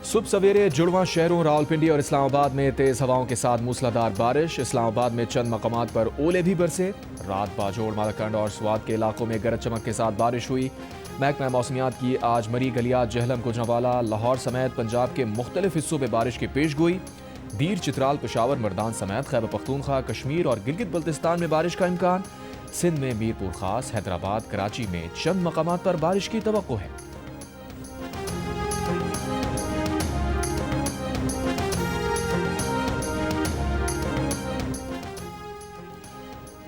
सुबह सवेरे जुड़वां शहरों रावलपिंडी और इस्लामाबाद में तेज हवाओं के साथ मूसलाधार बारिश। इस्लामाबाद में चंद मकामात पर ओले भी बरसे। रात बाजोड़, मालाकंड और स्वात के इलाकों में गरज चमक के साथ बारिश हुई। महकमा मौसमियात की आज मरी, गलियात, जहलम, गुजरांवाला, लाहौर समेत पंजाब के मुख्तलिफ हिस्सों में बारिश की पेशगोई। दीर, चित्राल, पेशावर, मर्दान समेत खैबर पख्तूनख्वा, कश्मीर और गिलगित बल्तिस्तान में बारिश का इम्कान। सिंध में मीरपुर खास, हैदराबाद, कराची में चंद मकामात पर बारिश की तवक्को है।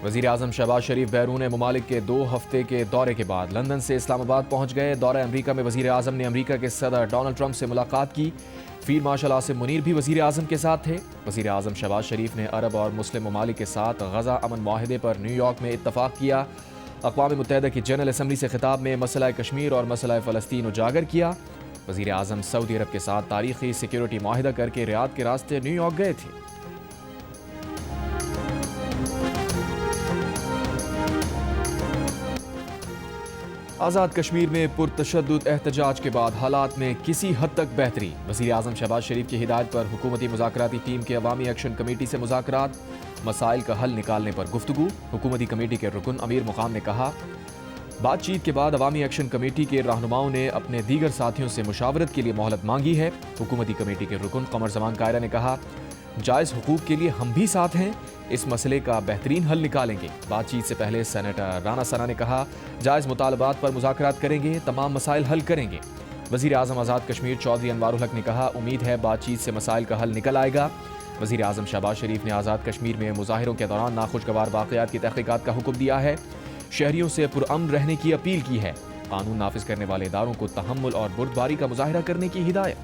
वज़ीर आज़म शहबाज शरीफ बैरून मुमालिक के 2 हफ्ते के दौरे के बाद लंदन से इस्लामाबाद पहुंच गए। दौरा अमरीका में वज़ीर आज़म ने अमरीका के सदर डोनाल्ड ट्रंप से मुलाकात की। फील्ड मार्शल आसिम मुनीर भी वज़ीर आज़म के साथ थे। वज़ीर आज़म शहबाज शरीफ ने अरब और मुस्लिम ममालिक के साथ गज़ा अमन माहिदे पर न्यूयॉर्क में इत्तफाक किया। अक़वाम मुत्तहिदा की जनरल असम्बली से खिताब में मसला कश्मीर और मसला फ़लस्तीन उजागर किया। वज़ीर आज़म सऊदी अरब के साथ तारीख़ी सिक्योरिटी माहिदा करके रियाद के रास्ते न्यूयॉर्क गए थे। आज़ाद कश्मीर में पुरतशद्दुद एहतजाज के बाद हालात में किसी हद तक बेहतरी। वज़ीर आज़म शहबाज शरीफ की हिदायत पर हुकूमती मुज़ाकराती टीम के अवामी एक्शन कमेटी से मुज़ाकरात, मसाइल का हल निकालने पर गुफ्तगू। हुकूमती कमेटी के रुकन अमीर मुकाम ने कहा, बातचीत के बाद अवामी एक्शन कमेटी के रहनुमाओं ने अपने दीगर साथियों से मुशावरत के लिए मोहलत मांगी है। हुकूमती कमेटी के रुकन कमर ज़मान कायरा ने कहा, जायज़ हुकूक के लिए हम भी साथ हैं, इस मसले का बेहतरीन हल निकालेंगे। बातचीत से पहले सेनेटर राना सना ने कहा, जायज़ मुतालबात पर मुज़ाकरात करेंगे, तमाम मसाइल हल करेंगे। वज़ीर आज़म आज़ाद कश्मीर चौधरी अनवारुल हक ने कहा, उम्मीद है बातचीत से मसाइल का हल निकल आएगा। वज़ीर आज़म शहबाज शरीफ ने आज़ाद कश्मीर में मुज़ाहिरों के दौरान नाखुशगवार वाक़यात की तहक़ीक़ात का हुक्म दिया है। शहरियों से पुरअमन रहने की अपील की है। कानून नाफिज करने वाले इदारों को तहम्मुल और बुर्दबारी का मुज़ाहिरा करने की हिदायत।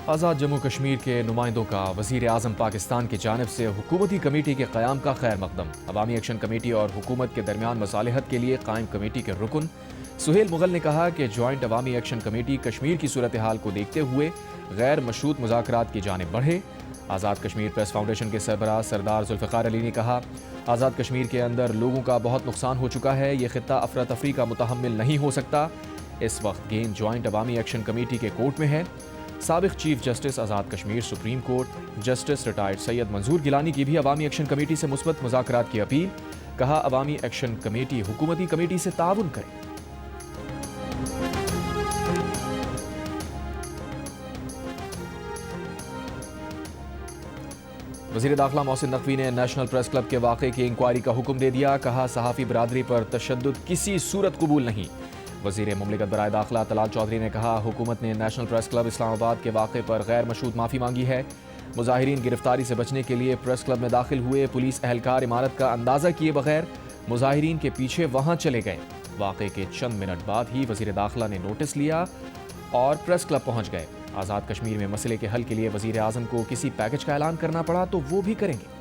आज़ाद जम्मू कश्मीर के नुमाइंदों का वज़ीर आज़म पाकिस्तान की जानिब से हुकूमती कमेटी के क़याम का खैर मकदम। अवामी एक्शन कमेटी और हुकूमत के दरमियान मसालिहत के लिए कायम कमेटी के रुकन सुहेल मुगल ने कहा कि जॉइंट अवामी एक्शन कमेटी कश्मीर की सूरत हाल को देखते हुए गैर मशरूत मुज़ाकरात की जानिब बढ़े। आज़ाद कश्मीर प्रेस फाउंडेशन के सरबराह सरदार जुल्फ़िकार अली ने कहा, आज़ाद कश्मीर के अंदर लोगों का बहुत नुकसान हो चुका है, ये खित्ता अफरा तफरी का मुतहम्मिल नहीं हो सकता। इस वक्त गेंद जॉइंट अवामी एक्शन कमेटी के कोर्ट में है। साबिक़ chief justice Azad Kashmir supreme court justice retired Syed Manzoor Gilani की भी अवामी एक्शन कमेटी से मुस्बत मुज़ाकरात की अपील। कहा, अवामी एक्शन कमेटी हुकूमती कमेटी से ताउन करे। वज़ीर दाखिला मोहसिन नकवी ने नेशनल प्रेस क्लब के वाक़े की इंक्वायरी का हुक्म दे दिया। कहा, सहाफ़ी बरादरी पर तशद्दुद किसी सूरत कबूल नहीं। वज़ीर मुमलिकत बराए दाखिला तलाल चौधरी ने कहा, हुकूमत ने नेशनल प्रेस क्लब इस्लामाबाद के वाक़े पर गैर मशरूत माफ़ी मांगी है। मुज़ाहिरीन गिरफ्तारी से बचने के लिए प्रेस क्लब में दाखिल हुए। पुलिस एहलकार इमारत का अंदाज़ा किए बगैर मुज़ाहिरीन के पीछे वहाँ चले गए। वाक़े के चंद मिनट बाद ही वज़ीर दाखिला ने नोटिस लिया और प्रेस क्लब पहुँच गए। आज़ाद कश्मीर में मसले के हल के लिए वज़ीर आज़म को किसी पैकेज का ऐलान करना पड़ा तो वो भी करेंगे।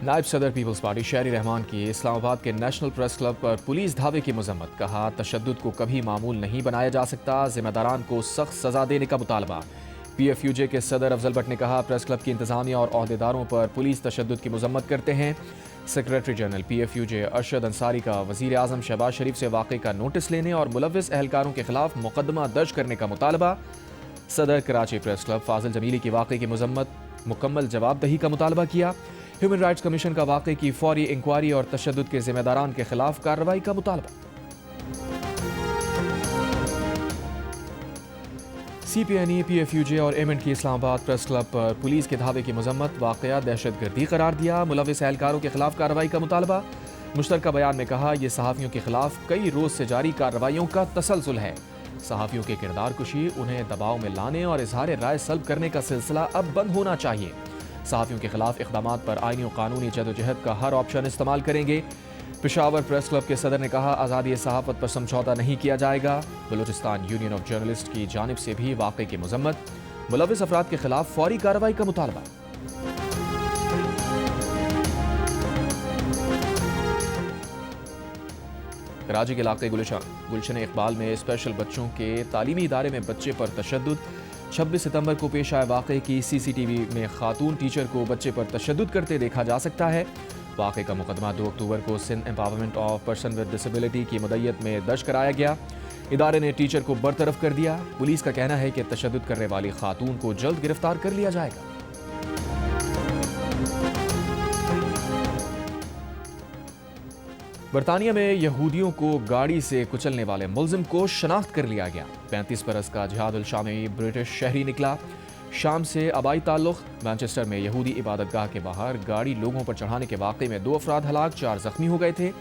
नायब सदर पीपल्स पार्टी शहरी रहमान की इस्लामाबाद के नेशनल प्रेस क्लब पर पुलिस धावे की मजम्मत। कहा, तशद्दुद को कभी मामूल नहीं बनाया जा सकता, जिम्मेदारान को सख्त सजा देने का मुतालबा। PFUJ के सदर अफजल भट्ट ने कहा, प्रेस क्लब की इंतजामिया और अहदेदारों पर पुलिस तशद्दुद की मजम्मत करते हैं। Secretary general PFUJ Arshad Ansari का वज़ीर आज़म शहबाज शरीफ से वाक़े का नोटिस लेने और मुलव्विस एहलकारों के खिलाफ मुकदमा दर्ज करने का मुतालबा। सदर कराची प्रेस क्लब फाजिल जमीली की वाक़े की मजम्मत, मुकम्मल जवाबदही का मुतालबा किया। ह्यूमन राइट्स कमीशन का वाक़े की फौरी इंक्वायरी और तशद्दुद के जिम्मेदारान के खिलाफ कार्रवाई का मुतालबा। CPNE, PFUJ और एमेंट की इस्लामाबाद प्रेस क्लब पर पुलिस के धावे की मजम्मत, वाक़या दहशतगर्दी करार दिया। मुलव्विस एहलकारों के खिलाफ कार्रवाई का मुतालबा। मुश्तरका बयान में कहा, यह सहाफ़ियों के खिलाफ कई रोज़ से जारी कार्रवाइयों का तसलसल है। सहाफ़ियों के किरदार कुशी, उन्हें दबाव में लाने और इजहार राय सल्ब करने का सिलसिला अब बंद होना चाहिए। सहाफ़ियों के खिलाफ इक़दामात पर आईनी और कानूनी जदोजहद का हर ऑप्शन इस्तेमाल करेंगे। पेशावर प्रेस क्लब के सदर ने कहा, आज़ादी सहाफ़त पर समझौता नहीं किया जाएगा। बलूचिस्तान यूनियन ऑफ जर्नलिस्ट की जानिब से भी वाक़े की मजम्मत, मुलव्विस अफराद के खिलाफ फौरी कार्रवाई का मुतालबा। کراچی کے علاقے گلشن اقبال میں اسپیشل بچوں کے تعلیمی ادارے میں بچے پر تشدد 26 ستمبر کو پیش آئے واقعے کی سی سی ٹی وی میں خاتون ٹیچر کو بچے پر تشدد کرتے دیکھا جا سکتا ہے۔ واقعے کا مقدمہ 2 اکتوبر کو Sindh empowerment of person with disability کی مدعیت میں درج کرایا گیا۔ ادارے نے ٹیچر کو برطرف کر دیا۔ پولیس کا کہنا ہے کہ تشدد کرنے والی خاتون کو جلد گرفتار کر لیا جائے گا۔ برطانیہ میں یہودیوں کو گاڑی سے کچلنے والے ملزم کو شناخت کر لیا گیا۔ 35 برس کا جہاد الشامی برٹش شہری نکلا۔ شام سے آبائی تعلق۔ مانچسٹر میں یہودی عبادت گاہ کے باہر گاڑی لوگوں پر چڑھانے کے واقعے میں 2 افراد ہلاک، 4 زخمی ہو گئے تھے۔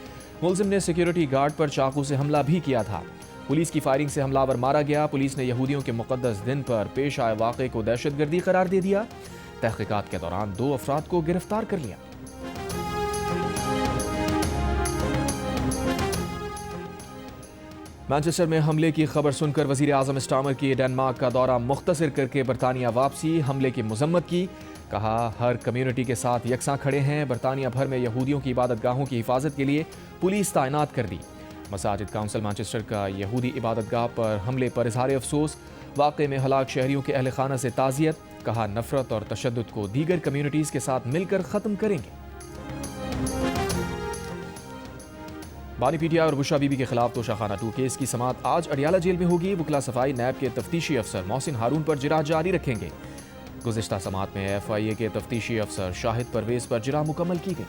ملزم نے سیکیورٹی گارڈ پر چاقو سے حملہ بھی کیا تھا۔ پولیس کی فائرنگ سے حملہ آور مارا گیا۔ پولیس نے یہودیوں کے مقدس دن پر پیش آئے واقعے کو دہشت گردی قرار دے دیا۔ تحقیقات کے دوران 2 افراد کو گرفتار کر لیا۔ مانچسٹر میں حملے کی خبر سن کر وزیر اعظم اسٹارمر کی ڈنمارک کا دورہ مختصر کر کے برطانیہ واپسی۔ حملے کی مذمت کی، کہا ہر کمیونٹی کے ساتھ یکساں کھڑے ہیں۔ برطانیہ بھر میں یہودیوں کی عبادت گاہوں کی حفاظت کے لیے پولیس تعینات کر دی۔ مساجد کونسل مانچسٹر کا یہودی عبادت گاہ پر حملے پر اظہار افسوس۔ واقعے میں ہلاک شہریوں کے اہل خانہ سے تعزیت، کہا نفرت اور تشدد کو دیگر کمیونٹیز کے ساتھ مل کر ختم کریں گے۔ بانی پی ٹی آئی اور بشرا بی بی کے خلاف توشہ خانہ 2 کیس کی سماعت آج اڈیالہ جیل میں ہوگی۔ وکلا صفائی نیب کے تفتیشی افسر محسن ہارون پر جرح جاری رکھیں گے۔ گزشتہ سماعت میں ایف آئی اے کے تفتیشی افسر شاہد پرویز پر جرح مکمل کی گئی۔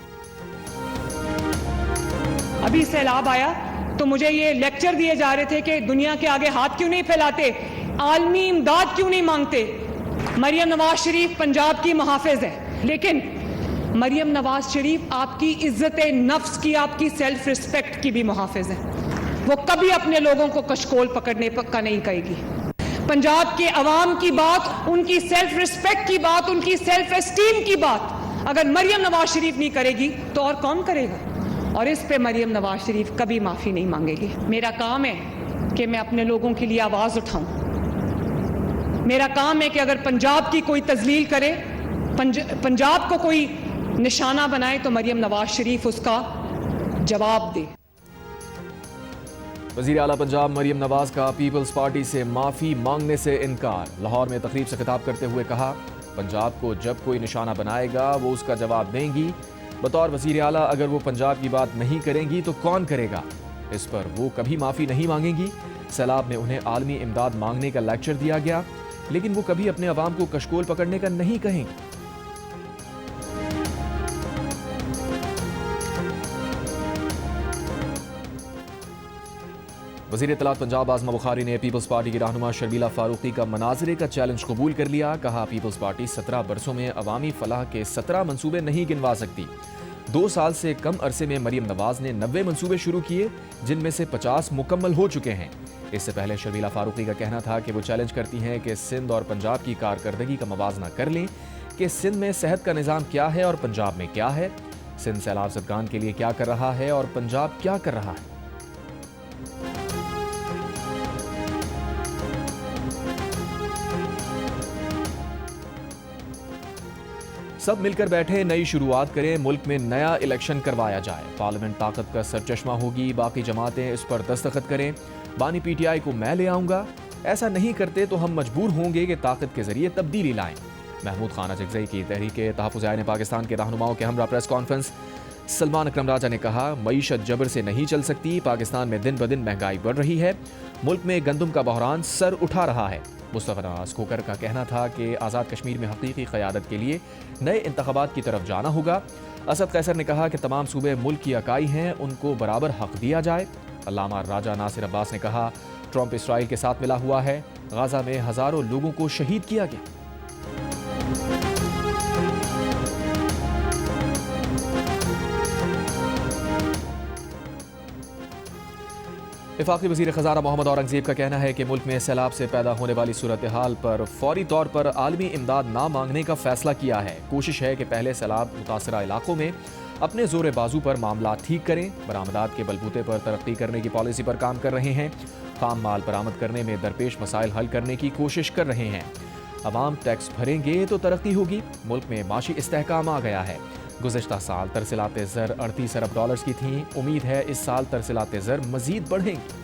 ابھی سیلاب آیا تو مجھے یہ لیکچر دیے جا رہے تھے کہ دنیا کے آگے ہاتھ کیوں نہیں پھیلاتے، عالمی امداد کیوں نہیں مانگتے۔ مریم نواز شریف پنجاب کی محافظ ہے، لیکن مریم نواز شریف آپ کی عزت نفس کی، آپ کی سیلف ریسپیکٹ کی بھی محافظ ہے۔ وہ کبھی اپنے لوگوں کو کشکول پکڑنے کا نہیں کہے گی۔ پنجاب کے عوام کی بات، ان کی سیلف ریسپیکٹ کی بات، ان کی سیلف اسٹیم کی بات اگر مریم نواز شریف نہیں کرے گی تو اور کون کرے گا؟ اور اس پہ مریم نواز شریف کبھی معافی نہیں مانگے گی۔ میرا کام ہے کہ میں اپنے لوگوں کے لیے آواز اٹھاؤں۔ میرا کام ہے کہ اگر پنجاب کی کوئی تذلیل کرے، پنجاب کو کوئی نشانہ بنائے تو مریم نواز شریف اس کا جواب دے۔ وزیر اعلیٰ پنجاب مریم نواز کا پیپلز پارٹی سے معافی مانگنے سے انکار۔ لاہور میں تقریب سے خطاب کرتے ہوئے کہا پنجاب کو جب کوئی نشانہ بنائے گا وہ اس کا جواب دیں گی۔ بطور وزیر اعلیٰ اگر وہ پنجاب کی بات نہیں کریں گی تو کون کرے گا؟ اس پر وہ کبھی معافی نہیں مانگیں گی۔ سیلاب میں انہیں عالمی امداد مانگنے کا لیکچر دیا گیا، لیکن وہ کبھی اپنے عوام کو کشکول پکڑنے کا نہیں کہیں گے۔ وزیر اطلاعات پنجاب آزما بخاری نے پیپلز پارٹی کی رہنما شرمیلا فاروقی کا مناظرے کا چیلنج قبول کر لیا۔ کہا پیپلز پارٹی 17 برسوں میں عوامی فلاح کے 17 منصوبے نہیں گنوا سکتی۔ 2 سال سے کم عرصے میں مریم نواز نے 90 منصوبے شروع کیے، جن میں سے 50 مکمل ہو چکے ہیں۔ اس سے پہلے شرمیلا فاروقی کا کہنا تھا کہ وہ چیلنج کرتی ہیں کہ سندھ اور پنجاب کی کارکردگی کا موازنہ کر لیں کہ سندھ میں صحت کا نظام کیا ہے اور پنجاب میں کیا ہے، سندھ سیلاب زدگان کے لیے کیا کر رہا ہے اور پنجاب کیا کر رہا ہے۔ سب مل کر بیٹھے، نئی شروعات کریں، ملک میں نیا الیکشن کروایا جائے۔ پارلیمنٹ طاقت کا سرچشمہ ہوگی، باقی جماعتیں اس پر دستخط کریں۔ بانی پی ٹی آئی کو میں لے آؤں گا، ایسا نہیں کرتے تو ہم مجبور ہوں گے کہ طاقت کے ذریعے تبدیلی لائیں۔ محمود خان اجگزئی کی تحریک تحفظ عین پاکستان کے رہنماؤں کے ہمراہ پریس کانفرنس۔ سلمان اکرم راجہ نے کہا معیشت جبر سے نہیں چل سکتی، پاکستان میں دن بدن مہنگائی بڑھ رہی ہے، ملک میں گندم کا بحران سر اٹھا رہا ہے۔ مصطفیٰ نواز کھوکر کا کہنا تھا کہ آزاد کشمیر میں حقیقی قیادت کے لیے نئے انتخابات کی طرف جانا ہوگا۔ اسد قیصر نے کہا کہ تمام صوبے ملک کی اکائی ہیں، ان کو برابر حق دیا جائے۔ علامہ راجہ ناصر عباس نے کہا ٹرمپ اسرائیل کے ساتھ ملا ہوا ہے، غزہ میں ہزاروں لوگوں کو شہید کیا گیا۔ وفاقی وزیر خزانہ محمد اورنگزیب کا کہنا ہے کہ ملک میں سیلاب سے پیدا ہونے والی صورتحال پر فوری طور پر عالمی امداد نہ مانگنے کا فیصلہ کیا ہے۔ کوشش ہے کہ پہلے سیلاب متاثرہ علاقوں میں اپنے زور بازو پر معاملات ٹھیک کریں، برآمدات کے بلبوتے پر ترقی کرنے کی پالیسی پر کام کر رہے ہیں، خام مال برآمد کرنے میں درپیش مسائل حل کرنے کی کوشش کر رہے ہیں۔ عوام ٹیکس بھریں گے تو ترقی ہوگی، ملک میں معاشی استحکام آ گیا ہے، गुज़िश्ता साल तरसीलात ज़र 38 अरब डॉलर्स की थीं। उम्मीद है इस साल तरसीलात ज़र मज़ीद बढ़ेंगी।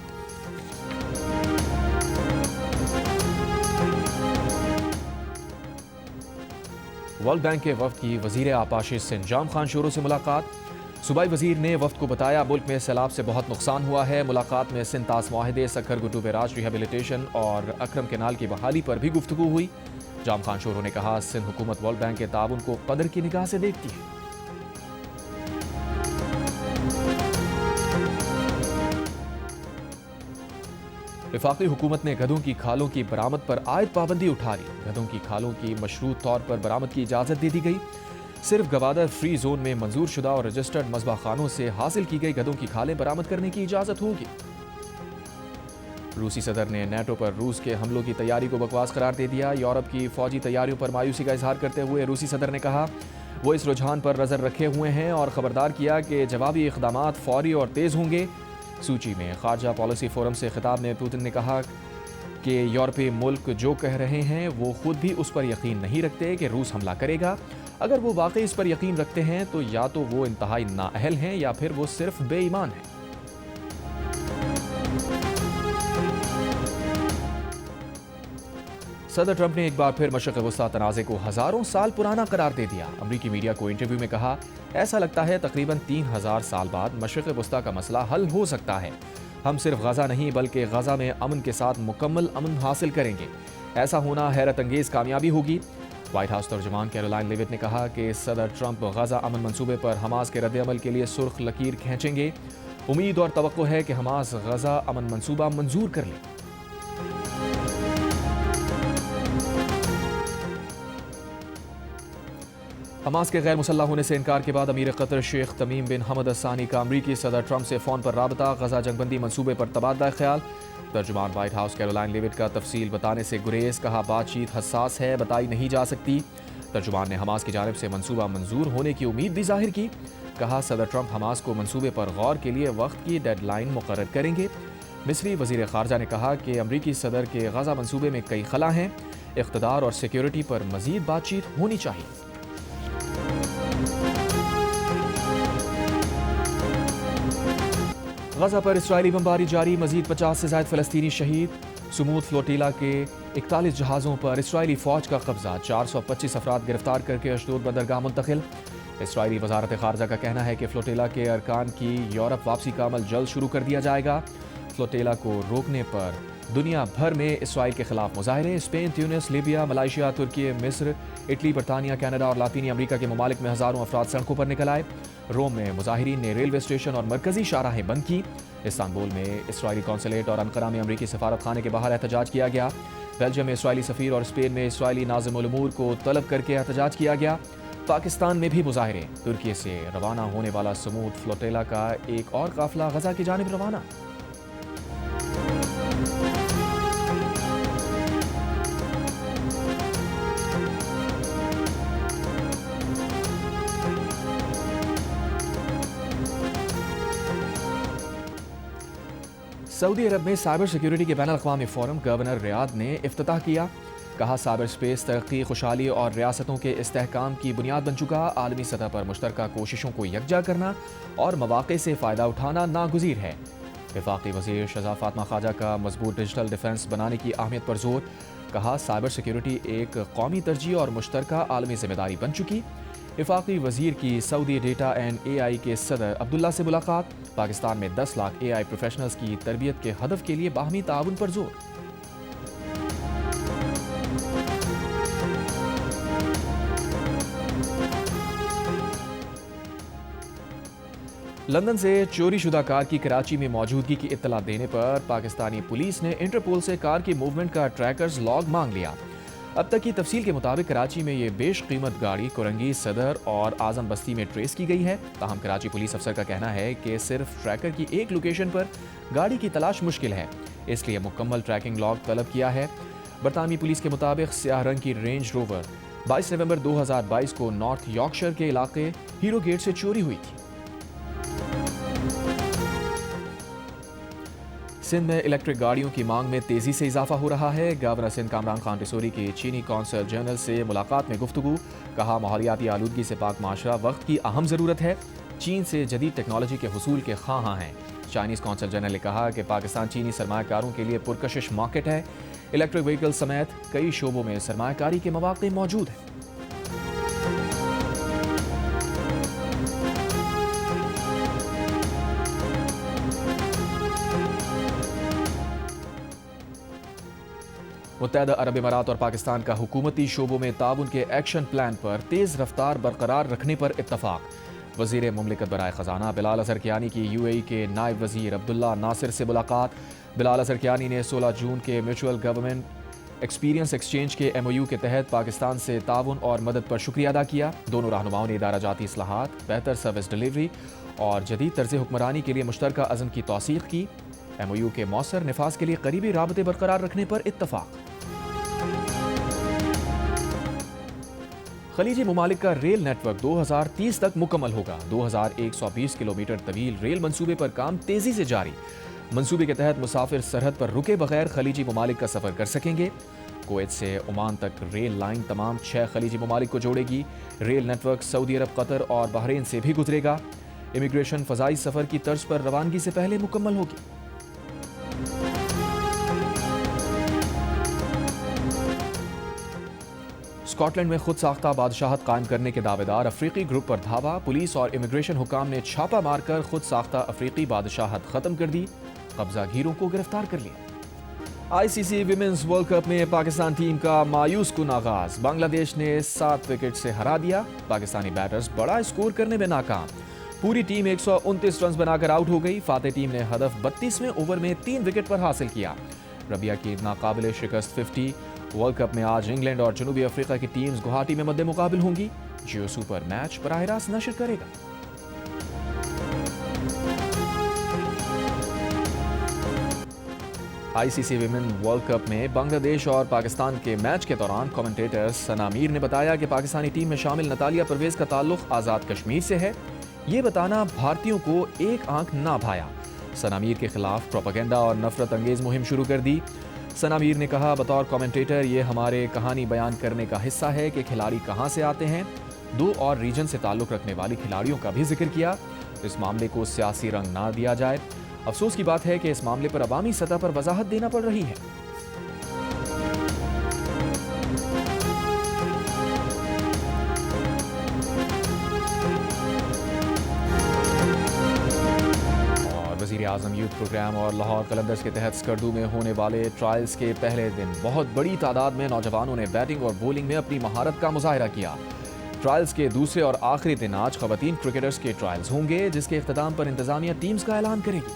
वर्ल्ड बैंक के वफ्द की वज़ीर आपाशिश सिंजाम खान शोरो से मुलाकात। सूबाई वज़ीर ने वफ्द को बताया मुल्क में सैलाब से बहुत नुकसान हुआ है। मुलाकात में सिंतास मुआहदे, सक्खर गुड्डू बैराज रिहेबिलिटेशन और अकरम केनाल की बहाली पर भी गुफ्तगू हुई। जाम खान शोरो ने कहा सिंध हुकूमत वर्ल्ड बैंक के ताउन को कदर की निगाह से देखती है। वफाकी हुकूमत ने गधों की खालों की बरामद पर आयद पाबंदी उठा ली। गधों की खालों की मशरूत तौर पर बरामद की इजाज़त दे दी गई। सिर्फ गवादर फ्री जोन में मंजूर शुदा और रजिस्टर्ड मज़बा खानों से हासिल की गई गधों की खालें बरामद करने की इजाज़त होगी। रूसी सदर ने नेटो पर रूस के हमलों की तैयारी को बकवास करार दे दिया। यूरोप की फौजी तैयारियों पर मायूसी का इजहार करते हुए रूसी सदर ने कहा वो इस रुझान पर नज़र रखे हुए हैं और ख़बरदार किया कि जवाबी इक़दामात फौरी और तेज़ होंगे। सूची में खारजा पॉलिसी फोरम से खिताब में पुतिन ने कहा कि यूरोपीय मुल्क जो कह रहे हैं वो खुद भी उस पर यकीन नहीं रखते कि रूस हमला करेगा। अगर वो वाकई इस पर यकीन रखते हैं तो या तो वो इंतहाई नाअहल हैं या फिर वो सिर्फ बेईमान हैं। सदर ट्रंप ने एक बार फिर मशरिक़ वस्ता तनाज़े को हज़ारों साल पुराना करार दे दिया। अमरीकी मीडिया को इंटरव्यू में कहा ऐसा लगता है तकरीबन 3000 साल बाद मशरिक़ वस्ता का मसला हल हो सकता है। हम सिर्फ गज़ा नहीं बल्कि गज़ा में अमन के साथ मुकम्मल अमन हासिल करेंगे। ऐसा होना हैरत अंगेज़ कामयाबी होगी। व्हाइट हाउस तर्जुमान कैरोलाइन लेविट ने कहा कि सदर ट्रंप गज़ा अमन मंसूबे पर हमास के रद्द-ए-अमल के लिए सुर्ख लकीर खींचेंगे। उम्मीद और तवक्को है कि हमास गज़ा अमन मंसूबा मंजूर कर ले। हमास के गैर मुसल्लह होने से इनकार के बाद अमीर कतर शेख तमीम बिन हमद असानी का अमरीकी सदर ट्रंप से फ़ोन पर राबता। गज़ा जंगबंदी मंसूबे पर तबादला ख्याल। तर्जुमान व्हाइट हाउस कैरोलाइन लेविट का तफसील बताने से गुरेज, कहा बातचीत हसास है, बताई नहीं जा सकती। तर्जुमान ने हमास की जानिब से मंसूबा मंजूर होने की उम्मीद भी जाहिर की। कहा सदर ट्रंप हमास को मंसूबे पर गौर के लिए वक्त की डेडलाइन मुकर्रर करेंगे। मिस्री वज़ीर ख़ारजा ने कहा कि अमरीकी सदर के गज़ा मंसूबे में कई खला हैं। इक़्तिदार और सिक्योरिटी पर मज़ीद बातचीत होनी चाहिए। गज़ा पर इसराइली बमबारी जारी, मजीद 50 से ज़ायद फ़लस्तीनी शहीद। सुमूद फ्लोटीला के 41 जहाज़ों पर इसराइली फ़ौज का कब्जा, 425 अफराद गिरफ्तार करके अशदोद बंदरगाह मुंतकिल। इसराइली वज़ारत ख़ारजा का कहना है कि फ्लोटीला के अरकान की यूरोप वापसी का अमल जल्द शुरू कर दिया जाएगा। फ्लोटीला को रोकने पर दुनिया भर में इसराइल के खिलाफ मुजाहरे। स्पेन, ट्यूनिस, लीबिया, मलाइशिया, तुर्की, मिस्र, इटली, बरतानिया, कनाडा और लातीनी अमरीका के ममालिक में हज़ारों अफराद सड़कों पर निकल आए। रोम में मुजाहिरीन ने रेलवे स्टेशन और मरकजी शाहराहें बंद की। इस्तांबुल में इसराइली कौंसलेट और अंकारा में अमरीकी सफारत खाने के बाहर एहतजाज किया गया। बेल्जियम में इसराइली सफ़ीर और स्पेन में इसराइली नाज़िमुल उमूर को तलब करके एहतजाज किया गया। पाकिस्तान में भी मुजाहिरे। तुर्की से रवाना होने वाला समूद फ्लोटेला का एक और काफिला गज़ा की जानिब रवाना। सऊदी अरब में साइबर सिक्योरिटी के बैनुल अक़वामी फोरम गवर्नर रियाद ने इफ्तिताह किया। कहा साइबर स्पेस तरक्की, खुशहाली और रियासतों के इस्तेहकाम की बुनियाद बन चुका। आलमी सतह पर मुश्तरका कोशिशों को यकजा करना और मौक़े से फ़ायदा उठाना नागुज़ीर है। वफाकी वज़ीर शहज़ाद फ़ातिमा ख्वाजा का मजबूत डिजिटल डिफेंस बनाने की अहमियत पर जोर। कहा साइबर सिक्योरिटी एक कौमी तरजीह और मुश्तरका आलमी ज़िम्मेदारी बन चुकी। वफाकी वज़ीर की सऊदी डेटा एंड AI के सदर अब्दुल्ला से मुलाकात। पाकिस्तान में 10 लाख AI प्रोफेशनल्स की तरबियत के हदफ के लिए बाहमी ताउन पर जोर। लंदन से चोरी शुदा कार की कराची में मौजूदगी की इत्तला देने पर पाकिस्तानी पुलिस ने इंटरपोल से कार की मूवमेंट का ट्रैकर्स लॉग मांग लिया। अब तक की तफसील के मुताबिक कराची में ये बेश कीमत गाड़ी कुरंगी, सदर और आजम बस्ती में ट्रेस की गई है। ताहम कराची पुलिस अफसर का कहना है कि सिर्फ ट्रैकर की एक लोकेशन पर गाड़ी की तलाश मुश्किल है, इसलिए मुकम्मल ट्रैकिंग लॉग तलब किया है। बरतानवी पुलिस के मुताबिक स्याह रंग की रेंज रोवर 22 नवंबर 2022 को नॉर्थ यॉर्कशायर के इलाके हीरो गेट से चोरी हुई थी। سندھ میں الیکٹرک گاڑیوں کی مانگ میں تیزی سے اضافہ ہو رہا ہے۔ گورنر سندھ کامران خان ٹیسوری کی چینی کونسل جنرل سے ملاقات میں گفتگو، کہا ماحولیاتی آلودگی سے پاک معاشرہ وقت کی اہم ضرورت ہے، چین سے جدید ٹیکنالوجی کے حصول کے خواہاں ہیں۔ چائنیز کونسل جنرل نے کہا کہ پاکستان چینی سرمایہ کاروں کے لیے پرکشش مارکیٹ ہے، الیکٹرک وہیکل سمیت کئی شعبوں میں سرمایہ کاری کے مواقع موجود ہیں۔ متحدہ عرب امارات اور پاکستان کا حکومتی شعبوں میں تعاون کے ایکشن پلان پر تیز رفتار برقرار رکھنے پر اتفاق۔ وزیر مملکت برائے خزانہ بلال اظہر کیانی کی یو اے ای کے نائب وزیر عبداللہ ناصر سے ملاقات۔ بلال اظہر کیانی نے 16 جون کے میوچول گورنمنٹ ایکسپیرینس ایکسچینج کے ایم او یو کے تحت پاکستان سے تعاون اور مدد پر شکریہ ادا کیا۔ دونوں رہنماؤں نے ادارہ جاتی اصلاحات، بہتر سروس ڈلیوری اور جدید طرز حکمرانی کے لیے مشترکہ عزم کی توثیق کی۔ ایم او یو کے مؤثر نفاذ کے لیے قریبی رابطے برقرار رکھنے پر اتفاق۔ خلیجی ممالک کا ریل نیٹ ورک 2030 تک مکمل ہوگا۔ 2120 کلومیٹر طویل ریل منصوبے پر کام تیزی سے جاری۔ منصوبے کے تحت مسافر سرحد پر رکے بغیر خلیجی ممالک کا سفر کر سکیں گے۔ کویت سے عمان تک ریل لائن تمام 6 خلیجی ممالک کو جوڑے گی۔ ریل نیٹ ورک سعودی عرب، قطر اور بحرین سے بھی گزرے گا۔ امیگریشن فضائی سفر کی طرز پر روانگی سے پہلے مکمل ہوگی۔ اسکاٹ لینڈ میں خود ساختہ بادشاہت قائم کرنے کے دعوے دار افریقی گروپ پر دھاوا، پولیس اور امیگریشن حکام نے چھاپہ مار کر خود ساختہ افریقی بادشاہت ختم کر دی، قبضہ گیروں کو گرفتار کر لیا۔ آئی سی سی ویمنز ورلڈ کپ میں پاکستان ٹیم کا مایوس کن آغاز، بنگلہ دیش نے 7 وکٹ سے ہرا دیا، پاکستانی بیٹرز بڑا اسکور کرنے میں ناکام، پوری ٹیم 129 رنز بنا کر آؤٹ ہو گئی، فاتح ٹیم نے ہدف 32ویں اوور میں 3 وکٹ پر حاصل کیا، ربیہ کی ناقابل شکست 50۔ ورلڈ کپ میں آج انگلینڈ اور جنوبی افریقہ کی ٹیمز گوہاٹی میں مد مقابل ہوں گی، جیو سپر میچ براہ راست نشر کرے گا۔ آئی سی سی ویمن ورلڈ کپ میں بنگلہ دیش اور پاکستان کے میچ کے دوران کمنٹیٹر ثنا میر نے بتایا کہ پاکستانی ٹیم میں شامل نتالیہ پرویز کا تعلق آزاد کشمیر سے ہے، یہ بتانا بھارتیوں کو ایک آنکھ نہ بھایا۔ ثنا میر کے خلاف پروپیگنڈا اور نفرت انگیز مہم شروع کر دی۔ ثنا میر نے کہا، بطور کمنٹیٹر یہ ہمارے کہانی بیان کرنے کا حصہ ہے کہ کھلاڑی کہاں سے آتے ہیں، 2 اور ریجن سے تعلق رکھنے والی کھلاڑیوں کا بھی ذکر کیا۔ اس معاملے کو سیاسی رنگ نہ دیا جائے۔ افسوس کی بات ہے کہ اس معاملے پر عوامی سطح پر وضاحت دینا پڑ رہی ہے۔ وزیر اعظم یوتھ پروگرام اور لاہور قلندرز کے تحت اسکردو میں ہونے والے ٹرائلز کے پہلے دن بہت بڑی تعداد میں نوجوانوں نے بیٹنگ اور بولنگ میں اپنی مہارت کا مظاہرہ کیا۔ ٹرائلز کے دوسرے اور آخری دن آج خواتین کرکٹرز کے ٹرائلز ہوں گے، جس کے اختتام پر انتظامیہ ٹیمز کا اعلان کرے گی۔